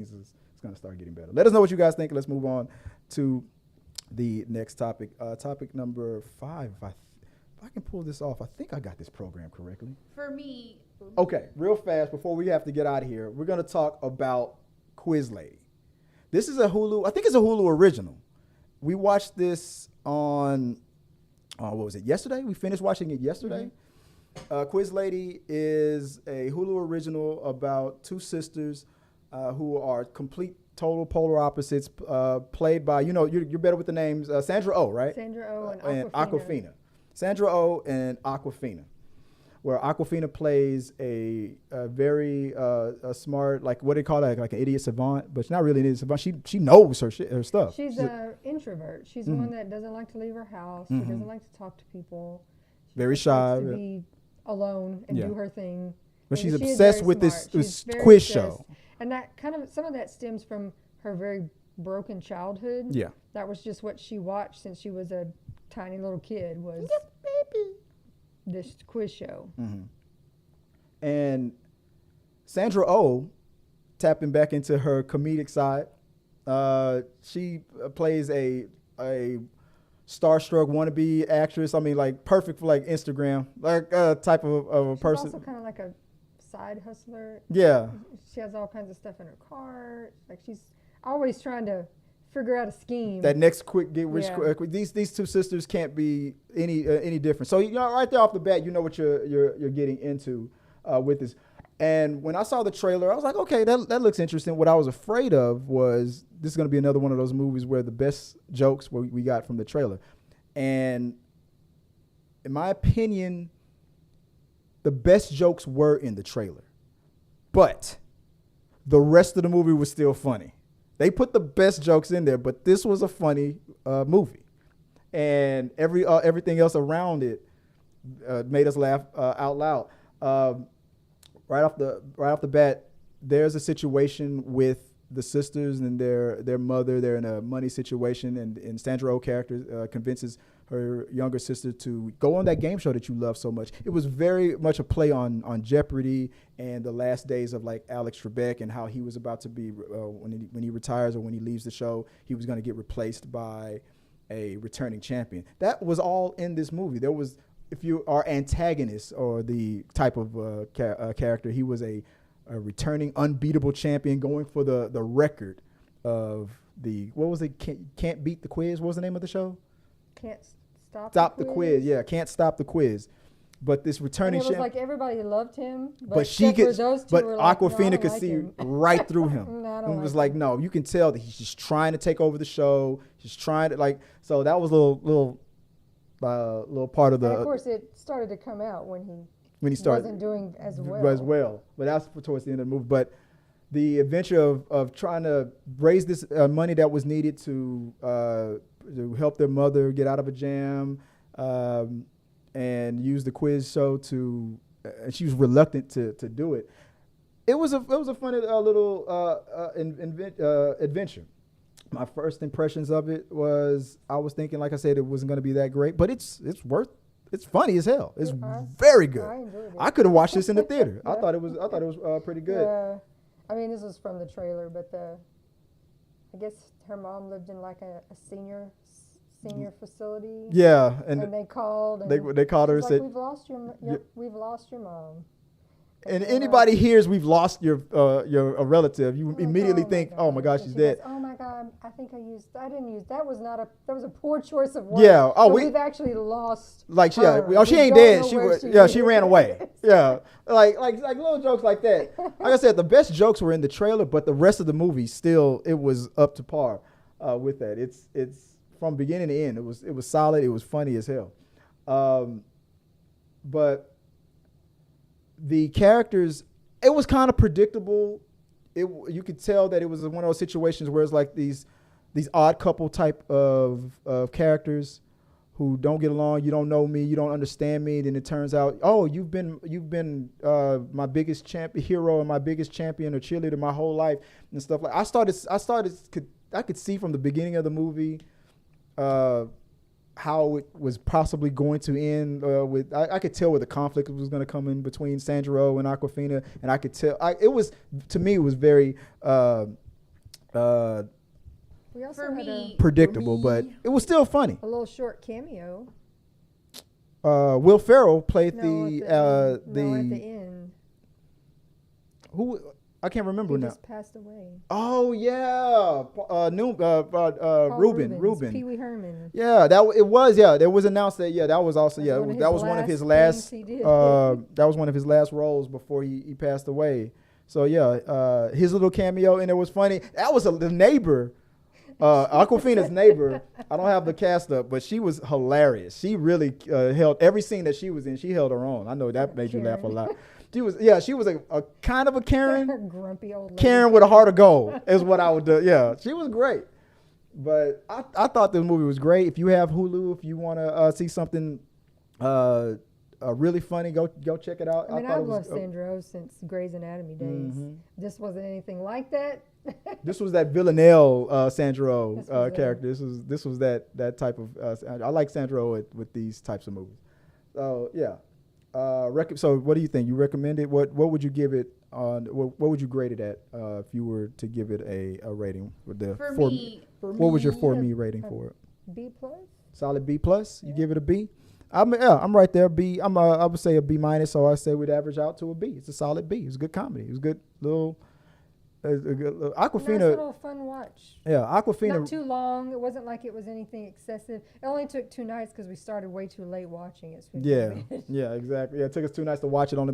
it's going to start getting better. Let us know what you guys think. Let's move on to the next topic. Topic number 5. If I can pull this off, I think I got this program correctly. For me. Okay, real fast before we have to get out of here, we're going to talk about Quiz Lady. This is a Hulu. I think it's a Hulu original. We watched this on, what was it, yesterday? We finished watching it yesterday. Quiz Lady is a Hulu original about two sisters who are complete, total polar opposites, played by, you're better with the names, Sandra Oh, right? Sandra Oh and Awkwafina. Sandra Oh and Awkwafina, where Awkwafina plays a very smart, like what do they call that, like an idiot savant, but she's not really an idiot savant. She knows her stuff. She's an introvert. She's one that doesn't like to leave her house. She doesn't like to talk to people. She very shy. likes to be alone and do her thing. But And she's she is obsessed very with smart. this She's very quiz obsessed. show. And that some of that stems from her very broken childhood. Yeah. That was just what she watched since she was a tiny little kid, was this quiz show. And Sandra Oh, tapping back into her comedic side, she plays a starstruck wannabe actress. I mean, like perfect for like Instagram, like type of a She's person. also kind of like a side hustler. Yeah. She has all kinds of stuff in her car. Like she's always trying to figure out a scheme. That next quick get rich Yeah. quick. These two sisters can't be any different. So right there off the bat, you know what you're getting into with this. And when I saw the trailer, I was like, okay, that looks interesting. What I was afraid of was this is going to be another one of those movies where the best jokes we got from the trailer. And in my opinion, the best jokes were in the trailer. But the rest of the movie was still funny. They put the best jokes in there, but this was a funny movie. And everything else around it made us laugh out loud. Right off the bat, there's a situation with the sisters and their mother. They're in a money situation, and Sandra Oh character convinces her younger sister to go on that game show that you love so much. It was very much a play on Jeopardy and the last days of like Alex Trebek and how he was about to be when he retires or when he leaves the show, he was going to get replaced by a returning champion. That was all in this movie. There was, if you are antagonist or the type of character, he was a returning unbeatable champion going for the record of the, what was it? Can't beat the quiz. What was the name of the show? Can't Stop the quiz. Yeah, can't stop the quiz. But this returning And it was champion. like everybody loved him, But she except for could, those two but were like, Awkwafina no, I don't could like see him. right through him. No, I And don't it was like like, no, you can tell that he's just trying to take over the show. He's trying to so that was a little part of the. And of course, it started to come out when he started wasn't doing as well. But that's towards the end of the movie. But the adventure of trying to raise this money that was needed to help their mother get out of a jam, and use the quiz show to, and she was reluctant to do it. It was a funny little adventure. My first impressions of it was, I was thinking, like I said, it wasn't going to be that great, but it's funny as hell. It's very good. I enjoyed it. I could have watched this in the theater. Yeah. I thought it was pretty good. Yeah. I mean, this was from the trailer, but I guess her mom lived in like a senior facility. Yeah, And they called. And they called her and she's like, said, we've lost your mom. and anybody hears we've lost your relative, you immediately think, oh my gosh, she's dead. Goes, oh my God, I didn't use, that was a poor choice of words. Yeah. Oh, we've actually lost Like, she her. ain't We dead. don't know where She ran away. Yeah, like little jokes like that. Like I said, the best jokes were in the trailer, but the rest of the movie still, it was up to par with that. It's from beginning to end. It was solid. It was funny as hell. But the characters, it was kind of predictable. You could tell that it was one of those situations where it's like these odd couple type of characters who don't get along. You don't know me, you don't understand me. Then it turns out, oh, you've been my biggest hero and my biggest champion or cheerleader my whole life and stuff like. I could see from the beginning of the movie how it was possibly going to end with. I could tell where the conflict was going to come in between Sandra Oh and Awkwafina, and I could tell. It was very We also For had me, Predictable, but it was still funny. a little short cameo. Will Ferrell played No, the at the end. who I can't remember He now. just passed away. Oh yeah, Paul Ruben. Pee Wee Herman. Yeah, it was. Yeah, it was announced that. Yeah, that was also. Yeah, that was one of his last. things he did. That was one of his last roles before he passed away. So yeah, his little cameo and it was funny. That was the neighbor, Aquafina's neighbor. I don't have the cast up, but she was hilarious. She really held every scene that she was in. She held her own. I know that made you laugh a lot. She was a kind of a Karen. Grumpy old lady. Karen with a heart of gold is what I would do. Yeah, she was great. But I thought this movie was great. If you have Hulu, if you want to see something really funny, go check it out. I mean, I've loved Sandra Oh since Grey's Anatomy days. This wasn't anything like that. This was that Villanelle Sandra Oh character. This was that type of. I like Sandra Oh with these types of movies. So yeah. So what do you think? You recommend it? What would you give it on? What would you grade it at if you were to give it a rating? With the what was your for me rating for it? B plus. Solid B plus. You give it a B. I'm right there. B. I would say a B minus. So I say we'd average out to a B. It's a solid B. It's a good comedy. It was a good little. Aquafina. Nice little fun watch. Yeah, Aquafina. Not too long. It wasn't like it was anything excessive. It only took 2 nights because we started way too late watching it. So yeah, exactly. Yeah, it took us 2 nights to watch it on the